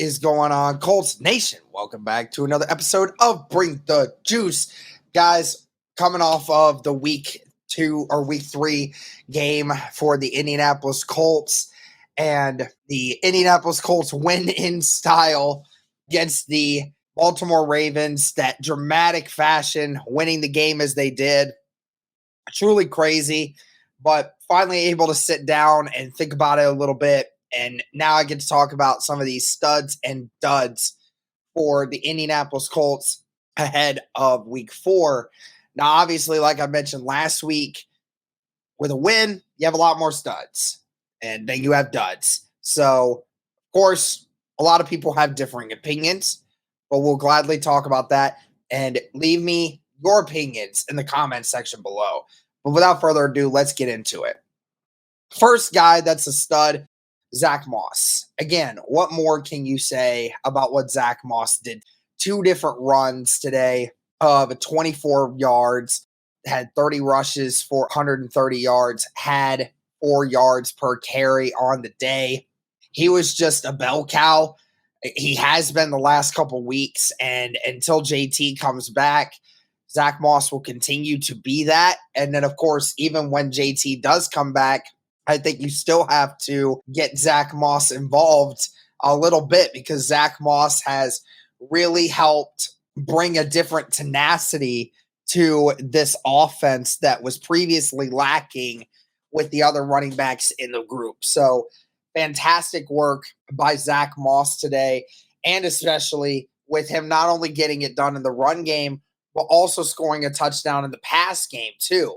is going on, Colts Nation? Welcome back to another episode of Bring the Juice. Guys, coming off of the week 3 game for the Indianapolis Colts, and the Indianapolis Colts win in style against the Baltimore Ravens, that dramatic fashion, winning the game as they did. Truly crazy, but finally able to sit down and think about it a little bit. And now I get to talk about some of these studs and duds for the Indianapolis Colts ahead of week 4. Now, obviously, like I mentioned last week, with a win, you have a lot more studs, and then you have duds. So, of course, a lot of people have differing opinions, but we'll gladly talk about that. And leave me your opinions in the comments section below. But without further ado, let's get into it. First guy that's a stud, Zach Moss. Again, what more can you say about what Zach Moss did? 2 different runs today of 24 yards, had 30 rushes for 130 yards, had 4 yards per carry on the day. He was just a bell cow. He has been the last couple weeks, and until JT comes back, Zach Moss will continue to be that. And then, of course, even when JT does come back, I think you still have to get Zach Moss involved a little bit, because Zach Moss has really helped bring a different tenacity to this offense that was previously lacking with the other running backs in the group. So fantastic work by Zach Moss today, and especially with him not only getting it done in the run game, but also scoring a touchdown in the pass game too.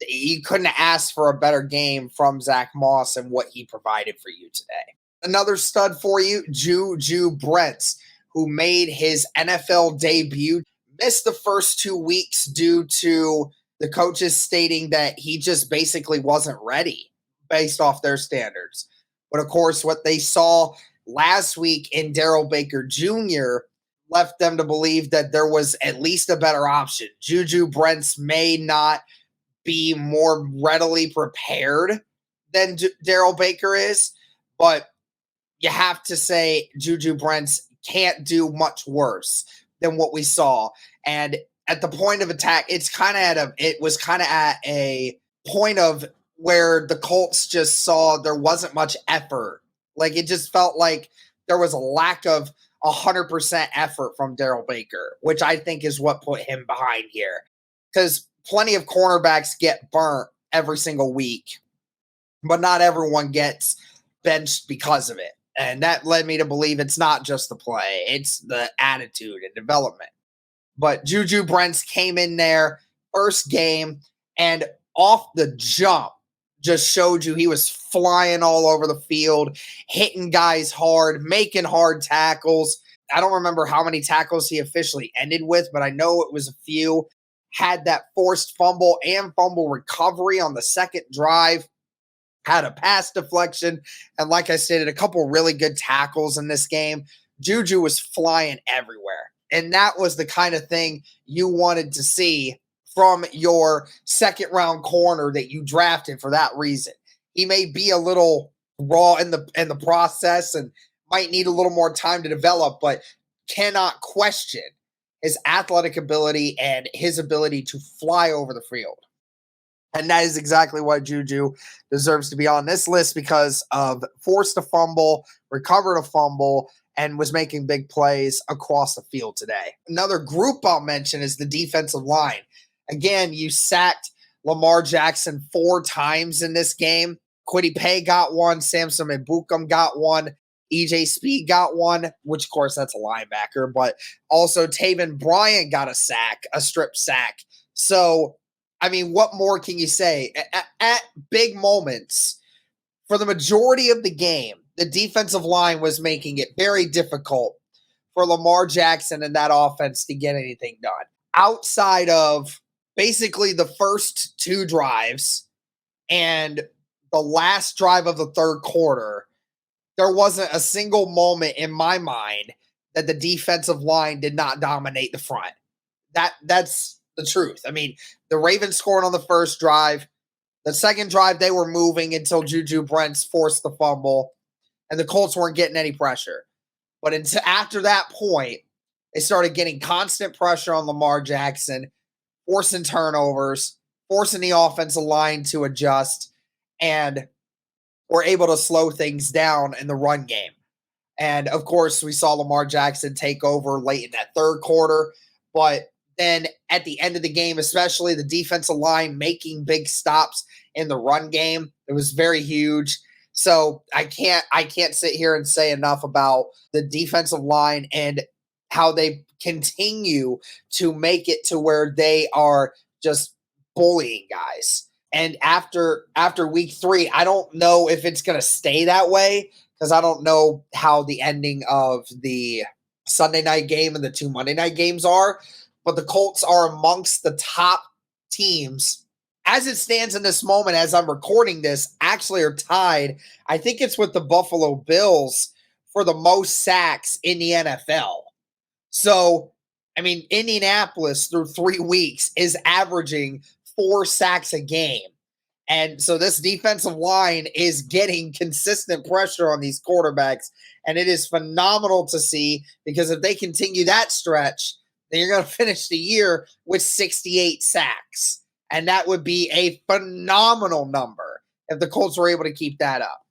You couldn't have asked for a better game from Zach Moss and what he provided for you today. Another stud for you, Juju Brents, who made his NFL debut, missed the first 2 weeks due to the coaches stating that he just basically wasn't ready based off their standards. But of course, what they saw last week in Darrell Baker Jr. left them to believe that there was at least a better option. Juju Brents may not be more readily prepared than Darrell Baker is, but you have to say Juju Brents can't do much worse than what we saw. And at the point of attack, it was kind of at a point of where the Colts just saw there wasn't much effort. Like, it just felt like there was a lack of 100% effort from Darrell Baker, which I think is what put him behind here. Because plenty of cornerbacks get burnt every single week, but not everyone gets benched because of it. And that led me to believe it's not just the play, it's the attitude and development. But Juju Brents came in there, first game, and off the jump, just showed you he was flying all over the field, hitting guys hard, making hard tackles. I don't remember how many tackles he officially ended with, but I know it was a few. Had that forced fumble and fumble recovery on the second drive. Had a pass deflection, and like I stated, a couple really good tackles in this game. Juju was flying everywhere, and that was the kind of thing you wanted to see from your second-round corner that you drafted for that reason. He may be a little raw in the process and might need a little more time to develop, but cannot question his athletic ability and his ability to fly over the field. And that is exactly why Juju deserves to be on this list, because of forced a fumble, recovered a fumble, and was making big plays across the field today. Another group I'll mention is the defensive line. Again, you sacked Lamar Jackson 4 times in this game. Kwity Paye got one. Samson Ebukam got one. EJ Speed got one, which, of course, that's a linebacker. But also Taven Bryan got a sack, a strip sack. So, I mean, what more can you say? At big moments, for the majority of the game, the defensive line was making it very difficult for Lamar Jackson and that offense to get anything done. Outside of basically the first 2 drives and the last drive of the third quarter, there wasn't a single moment in my mind that the defensive line did not dominate the front. That's the truth. I mean, the Ravens scored on the first drive. The second drive, they were moving until Juju Brents forced the fumble, and the Colts weren't getting any pressure. But after that point, they started getting constant pressure on Lamar Jackson, forcing turnovers, forcing the offensive line to adjust, and were able to slow things down in the run game. And of course, we saw Lamar Jackson take over late in that third quarter. But then at the end of the game, especially the defensive line making big stops in the run game, it was very huge. So I can't sit here and say enough about the defensive line and how they continue to make it to where they are just bullying guys. And after week 3, I don't know if it's going to stay that way, because I don't know how the ending of the Sunday night game and the 2 Monday night games are. But the Colts are amongst the top teams as it stands in this moment. As I'm recording this, actually are tied. I think it's with the Buffalo Bills for the most sacks in the NFL. So, I mean, Indianapolis through 3 weeks is averaging 4 sacks a game. And so this defensive line is getting consistent pressure on these quarterbacks. And it is phenomenal to see, because if they continue that stretch, then you're going to finish the year with 68 sacks. And that would be a phenomenal number if the Colts were able to keep that up.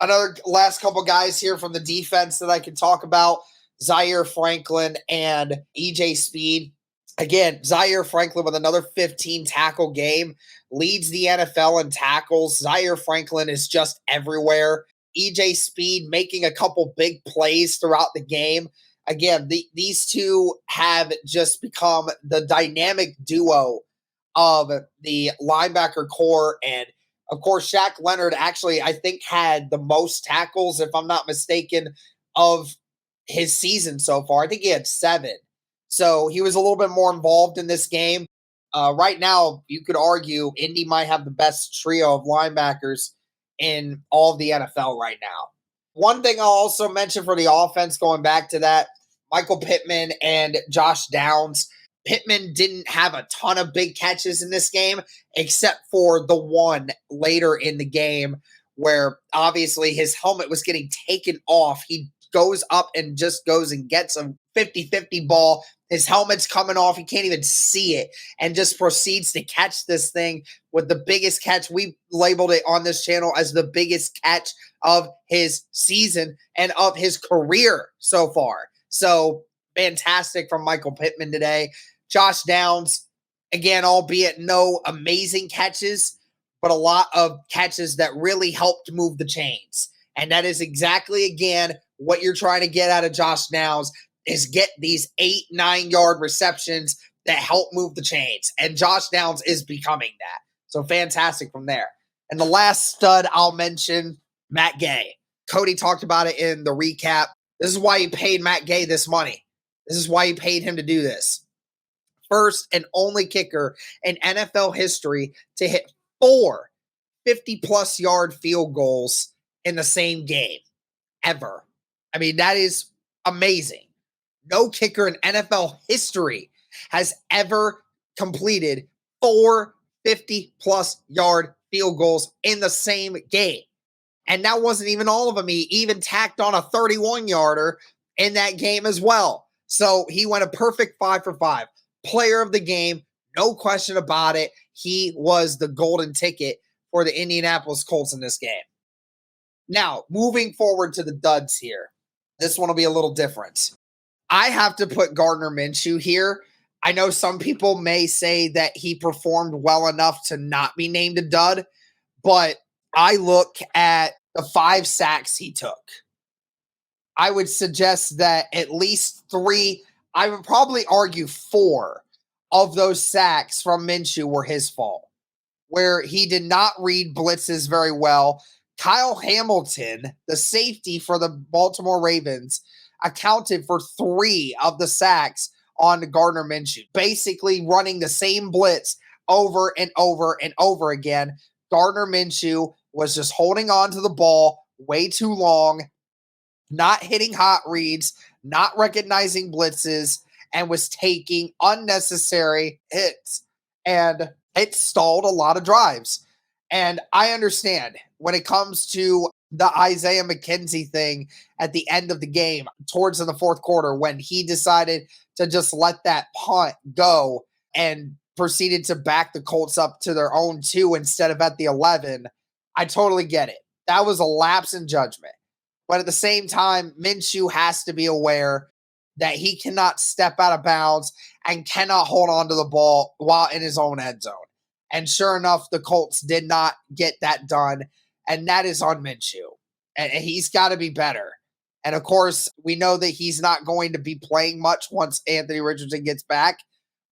Another last couple guys here from the defense that I can talk about: Zaire Franklin and EJ Speed. Again, Zaire Franklin with another 15 tackle game, leads the NFL in tackles. Zaire Franklin is just everywhere. EJ Speed making a couple big plays throughout the game. Again, these two have just become the dynamic duo of the linebacker core. And of course, Shaq Leonard actually, I think, had the most tackles, if I'm not mistaken, of his season so far. I think he had 7. So he was a little bit more involved in this game. Right now, you could argue Indy might have the best trio of linebackers in all of the NFL right now. One thing I'll also mention for the offense, going back to that, Michael Pittman and Josh Downs. Pittman didn't have a ton of big catches in this game, except for the one later in the game where obviously his helmet was getting taken off. He goes up and just goes and gets a 50-50 ball. His helmet's coming off. He can't even see it, and just proceeds to catch this thing with the biggest catch. We labeled it on this channel as the biggest catch of his season and of his career so far. So fantastic from Michael Pittman today. Josh Downs, again, albeit no amazing catches, but a lot of catches that really helped move the chains. And that is exactly, again, what you're trying to get out of Josh Downs, is get these 8-9 yard receptions that help move the chains. And Josh Downs is becoming that. So fantastic from there. And the last stud I'll mention, Matt Gay. Cody talked about it in the recap. This is why he paid Matt Gay this money. This is why he paid him to do this. First and only kicker in NFL history to hit 4 50-plus yard field goals in the same game ever. I mean, that is amazing. No kicker in NFL history has ever completed 4 50-plus yard field goals in the same game. And that wasn't even all of them. He even tacked on a 31-yarder in that game as well. So he went a perfect 5 for 5. Player of the game, no question about it. He was the golden ticket for the Indianapolis Colts in this game. Now, moving forward to the duds here. This one will be a little different. I have to put Gardner Minshew here. I know some people may say that he performed well enough to not be named a dud, but I look at the 5 sacks he took. I would suggest that at least 3, I would probably argue 4 of those sacks from Minshew were his fault, where he did not read blitzes very well. Kyle Hamilton, the safety for the Baltimore Ravens, accounted for 3 of the sacks on Gardner Minshew, basically running the same blitz over and over and over again. Gardner Minshew was just holding on to the ball way too long, not hitting hot reads, not recognizing blitzes, and was taking unnecessary hits. And it stalled a lot of drives. And I understand when it comes to the Isaiah McKenzie thing at the end of the game, towards in the fourth quarter, when he decided to just let that punt go and proceeded to back the Colts up to their own 2 instead of at the 11. I totally get it. That was a lapse in judgment. But at the same time, Minshew has to be aware that he cannot step out of bounds and cannot hold on to the ball while in his own end zone. And sure enough, the Colts did not get that done. And that is on Minshew. And he's got to be better. And of course, we know that he's not going to be playing much once Anthony Richardson gets back.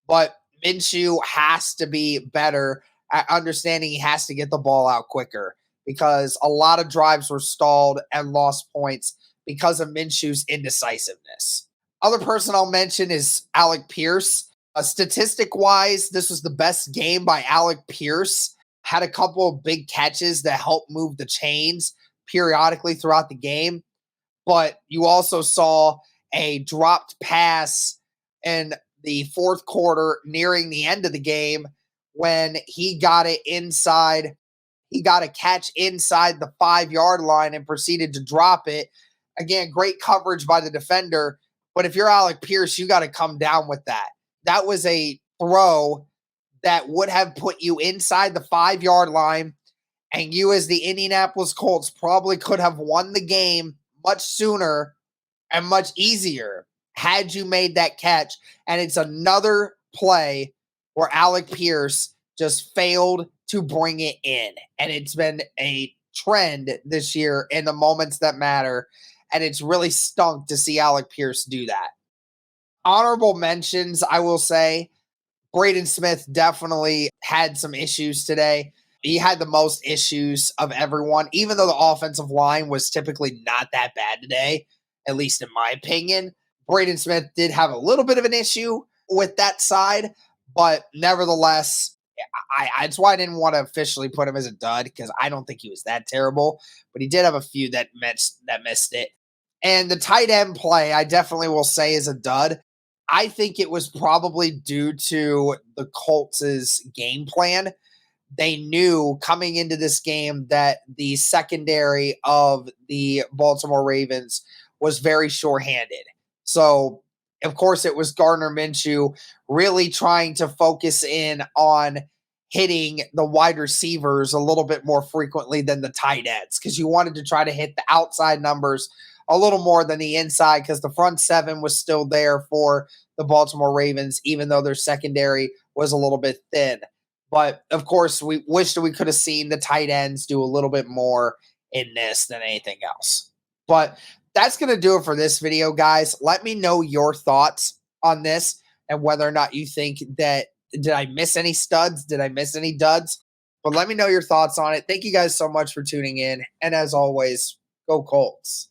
But Minshew has to be better at understanding he has to get the ball out quicker, because a lot of drives were stalled and lost points because of Minshew's indecisiveness. Other person I'll mention is Alec Pierce. Statistic-wise, this was the best game by Alec Pierce. Had a couple of big catches that helped move the chains periodically throughout the game. But you also saw a dropped pass in the fourth quarter nearing the end of the game when he got it inside. He got a catch inside the 5-yard line and proceeded to drop it. Again, great coverage by the defender. But if you're Alec Pierce, you got to come down with that. That was a throw that would have put you inside the 5-yard line, and you as the Indianapolis Colts probably could have won the game much sooner and much easier had you made that catch. And it's another play where Alec Pierce just failed to bring it in. And it's been a trend this year in the moments that matter. And it's really stunk to see Alec Pierce do that. Honorable mentions, I will say, Braden Smith definitely had some issues today. He had the most issues of everyone, even though the offensive line was typically not that bad today, at least in my opinion. Braden Smith did have a little bit of an issue with that side, but nevertheless, that's why I didn't want to officially put him as a dud, because I don't think he was that terrible, but he did have a few that missed it. And the tight end play, I definitely will say, is a dud. I think it was probably due to the Colts' game plan. They knew coming into this game that the secondary of the Baltimore Ravens was very shorthanded. So, of course, it was Gardner Minshew really trying to focus in on hitting the wide receivers a little bit more frequently than the tight ends, because you wanted to try to hit the outside numbers a little more than the inside, because the front seven was still there for the Baltimore Ravens, even though their secondary was a little bit thin. But, of course, we wish that we could have seen the tight ends do a little bit more in this than anything else. But that's going to do it for this video, guys. Let me know your thoughts on this and whether or not you think that, did I miss any studs? Did I miss any duds? But let me know your thoughts on it. Thank you guys so much for tuning in. And as always, go Colts.